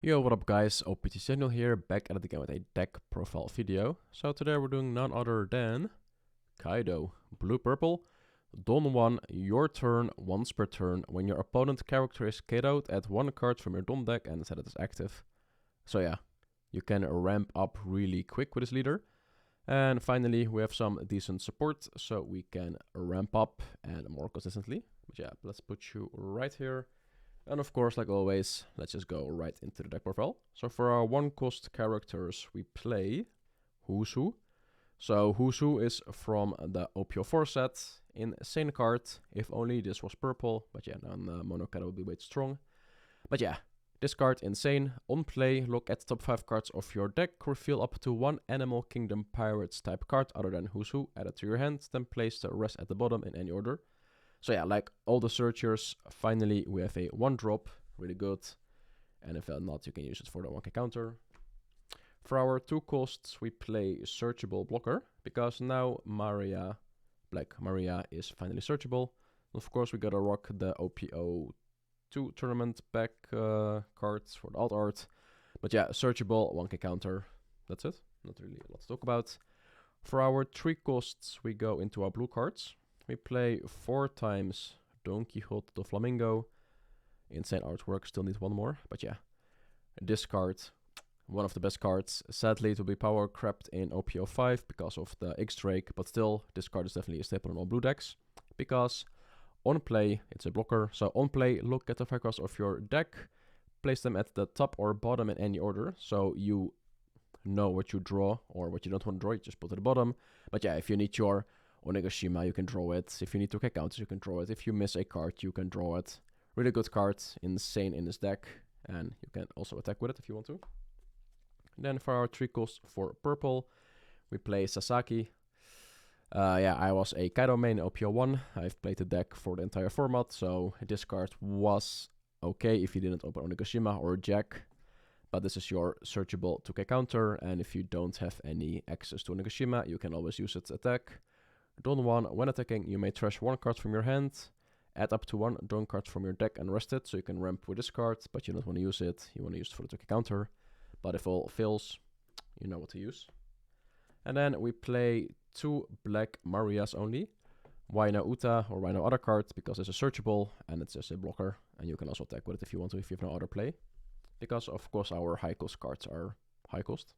Yo, what up guys, OPTCG here, back at it again with a deck profile video. So today we're doing none other than Kaido, blue-purple, Dawn 1, your turn, once per turn. When your opponent character is KO'd, add one card from your Dawn deck and set it as active. So yeah, you can ramp up really quick with this leader. And finally, we have some decent support, so we can ramp up and more consistently. But yeah, let's put you right here. And of course, like always, let's just go right into the deck profile. So for our one-cost characters, we play Who's Who. So Who's Who is from the OPO4 set, insane card, if only this was purple. But yeah, then mono card would be way too strong. But yeah, this card, insane. On play, look at the top 5 cards of your deck, reveal up to one Animal Kingdom Pirates type card other than Who's Who, add it to your hand, then place the rest at the bottom in any order. So yeah, like all the searchers, finally we have a 1-drop, really good. And if not, you can use it for the 1k counter. For our 2 costs, we play searchable blocker, because now Black Maria is finally searchable. Of course, we gotta rock the OPO2 tournament pack cards for the alt art. But yeah, searchable, 1k counter, that's it. Not really a lot to talk about. For our 3 costs, we go into our blue cards. We play 4 times Don Quixote the Flamingo. Insane artwork, still need one more. But yeah, this card, one of the best cards. Sadly, it will be power crept in OPO5 because of the X-Drake. But still, this card is definitely a staple in all blue decks. Because on play, it's a blocker. So on play, look at the 5 cards of your deck. Place them at the top or bottom in any order. So you know what you draw or what you don't want to draw. You just put it at the bottom. But yeah, if you need your Onigashima, you can draw it. If you need to kick counters, you can draw it. If you miss a card, you can draw it. Really good card, insane in this deck. And you can also attack with it if you want to. Then for our 3 costs for purple, we play Sasaki. Yeah, I was a Kaido main OPO1. I've played the deck for the entire format, so this card was okay if you didn't open Onigashima or Jack. But this is your searchable 2k counter, and if you don't have any access to Onigashima, you can always use it to attack. Dawn 1, when attacking, you may trash 1 card from your hand, add up to 1 Dawn card from your deck and rest it, so you can ramp with this card, but you don't want to use it, you want to use it for the 2k counter. But if all fails, you know what to use. And then we play 2 Black Marias only. Why no Uta or why no other card? Because it's a searchable and it's just a blocker, and you can also attack with it if you want to, if you have no other play. Because of course our high cost cards are high cost.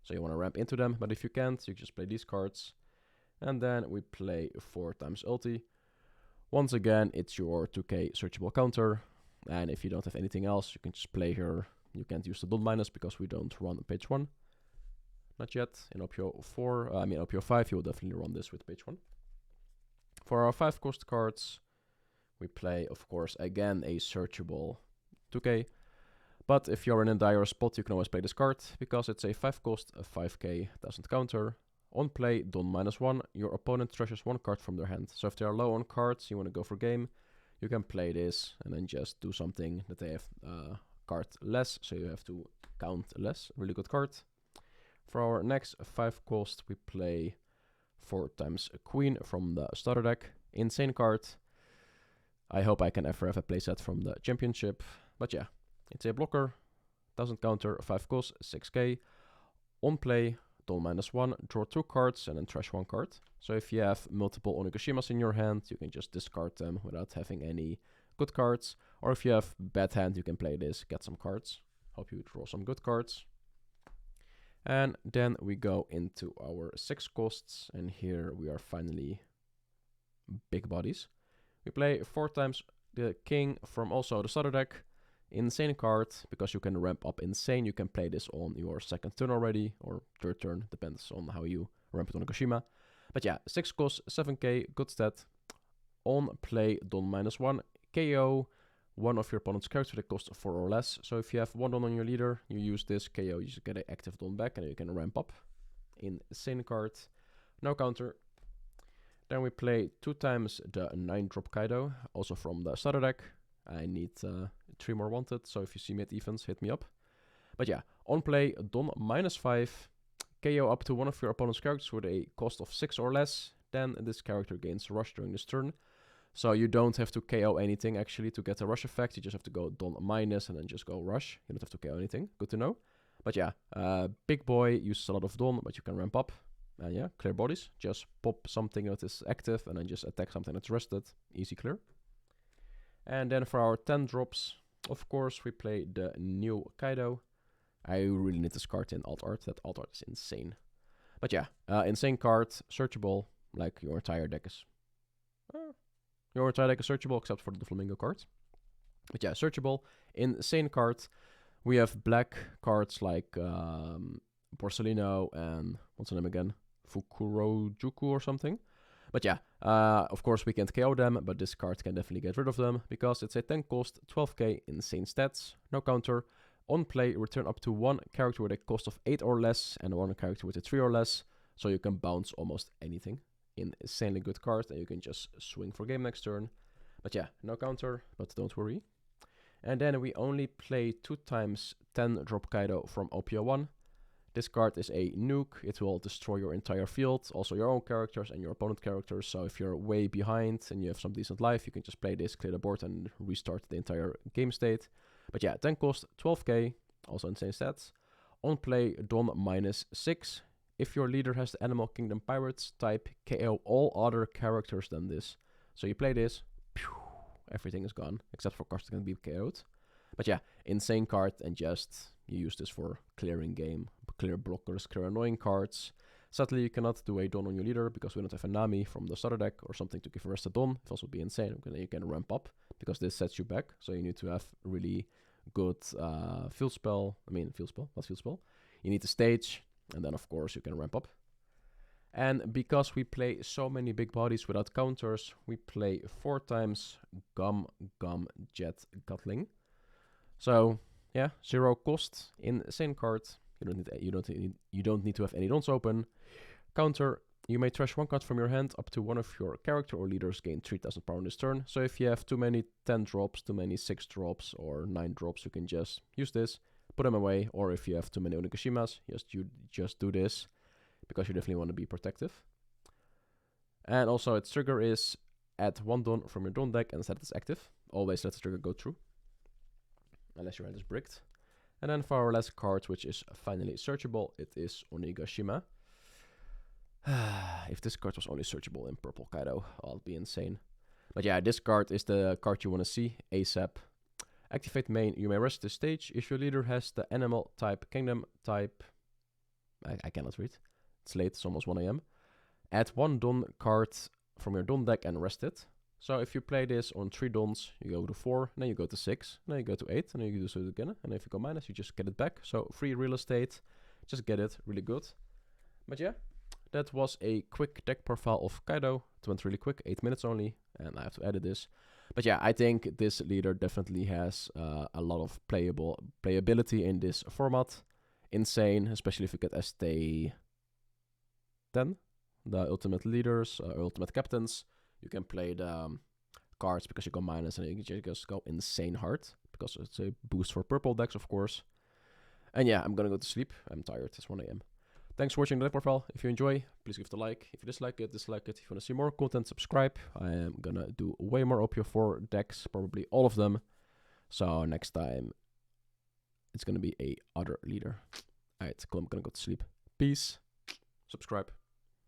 So you want to ramp into them, but if you can't, you just play these cards. And then we play 4 times ulti. Once again, it's your 2k searchable counter. And if you don't have anything else, you can just play here. You can't use the dot minus because we don't run page 1. Not yet. In OPO5, you will definitely run this with page 1. For our 5 cost cards, we play, of course, again a searchable 2k. But if you're in a dire spot, you can always play this card, because it's a 5 cost, a 5k, doesn't counter. On play, Dawn -1, your opponent treasures 1 card from their hand. So if they are low on cards, you want to go for game, you can play this and then just do something that they have card less, so you have to count less. Really good card. For our next 5 cost, we play 4 times a Queen from the starter deck. Insane card. I hope I can ever have a playset from the championship. But yeah, it's a blocker, doesn't counter, 5 cost, 6k. On play, Dawn -1, draw 2 cards and then trash 1 card. So if you have multiple Onigashimas in your hand, you can just discard them without having any good cards. Or if you have bad hand, you can play this, get some cards. Hope you draw some good cards. And then we go into our 6 costs, and here we are finally big bodies. We play 4 times the King from also the starter deck. Insane card, because you can ramp up insane. You can play this on your 2nd turn already, or 3rd turn, depends on how you ramp it on Onigashima. But yeah, 6 cost, 7k, good stat. On play, Dawn -1, KO one of your opponent's characters that costs 4 or less. So if you have 1 Dawn on your leader, you use this KO, you just get an active Dawn back, and you can ramp up. Insane card, no counter. Then we play 2 times the 9-drop Kaido, also from the starter deck. I need 3 more wanted, so if you see mid-evens, hit me up. But yeah, on play, Dawn -5, KO up to one of your opponent's characters with a cost of 6 or less. Then this character gains rush during this turn. So you don't have to KO anything actually to get a rush effect. You just have to go Don minus and then just go rush. You don't have to KO anything. Good to know. But yeah, big boy uses a lot of Don, but you can ramp up. And yeah, clear bodies. Just pop something that is active and then just attack something that's rested. Easy clear. And then for our 10 drops, of course, we play the new Kaido. I really need this card in alt art. That alt art is insane. But yeah, insane card, searchable, like your entire deck is. Your entire deck is searchable except for the Flamingo card. But yeah, searchable, insane card. We have black cards like Porcelino and what's the name again? Fukurojuku or something. But yeah, of course we can't KO them, but this card can definitely get rid of them because it's a 10 cost, 12k, insane stats, no counter. On play, return up to one character with a cost of 8 or less and one character with a 3 or less, so you can bounce almost anything. Insanely good card, and you can just swing for game next turn. But yeah, no counter, but don't worry. And then we only play 2 times 10 drop Kaido from OPO1. This card is a nuke. It will destroy your entire field, also your own characters and your opponent characters. So if you're way behind and you have some decent life, you can just play this, clear the board, and restart the entire game state. But yeah, 10 cost, 12k, also insane stats. On play, Don -6. If your leader has the Animal Kingdom Pirates type, KO all other characters than this. So you play this, pew, everything is gone, except for cards that can be KO'd. But yeah, insane card, and just you use this for clearing game, clear blockers, clear annoying cards. Sadly, you cannot do a Don on your leader because we don't have a Nami from the starter deck or something to give a rest a Don. It also be insane. You can ramp up because this sets you back. So you need to have really good field spell. Not field spell. You need the stage, and then of course you can ramp up. And because we play so many big bodies without counters, we play 4 times Gum Jet Gatling. So yeah, 0 cost, insane card. You don't need to have any dons open. Counter, you may trash 1 card from your hand up to one of your character or leaders gain 3000 power on this turn. So if you have too many 10 drops, too many 6 drops or 9 drops, you can just use this, put them away. Or if you have too many Onigashimmas, you just do this because you definitely want to be protective. And also its trigger is add 1 don from your don deck and set it as active. Always let the trigger go through, unless your hand is bricked. And then for our last card, which is finally searchable, it is Onigashima. If this card was only searchable in purple Kaido, I'll be insane. But yeah, this card is the card you want to see ASAP. Activate main, you may rest this stage. If your leader has the animal type, kingdom type, I cannot read. It's late, it's almost 1 AM. Add 1 Don card from your Don deck and rest it. So if you play this on 3 dons, you go to 4, then you go to 6, then you go to 8, and then you do so again. And if you go minus, you just get it back. So free real estate, just get it, really good. But yeah, that was a quick deck profile of Kaido. It went really quick, 8 minutes only, and I have to edit this. But yeah, I think this leader definitely has a lot of playability in this format. Insane, especially if you get ST 10, the ultimate leaders, ultimate captains. You can play the cards because you go minus and you can just go insane hard because it's a boost for purple decks, of course. And yeah, I'm gonna go to sleep. I'm tired. It's 1 AM. Thanks for watching the deck profile. If you enjoy, please give it a like. If you dislike it, dislike it. If you want to see more content, subscribe. I am gonna do way more OPO4 decks, probably all of them. So next time, it's gonna be a other leader. Alright, cool. I'm gonna go to sleep. Peace. Subscribe.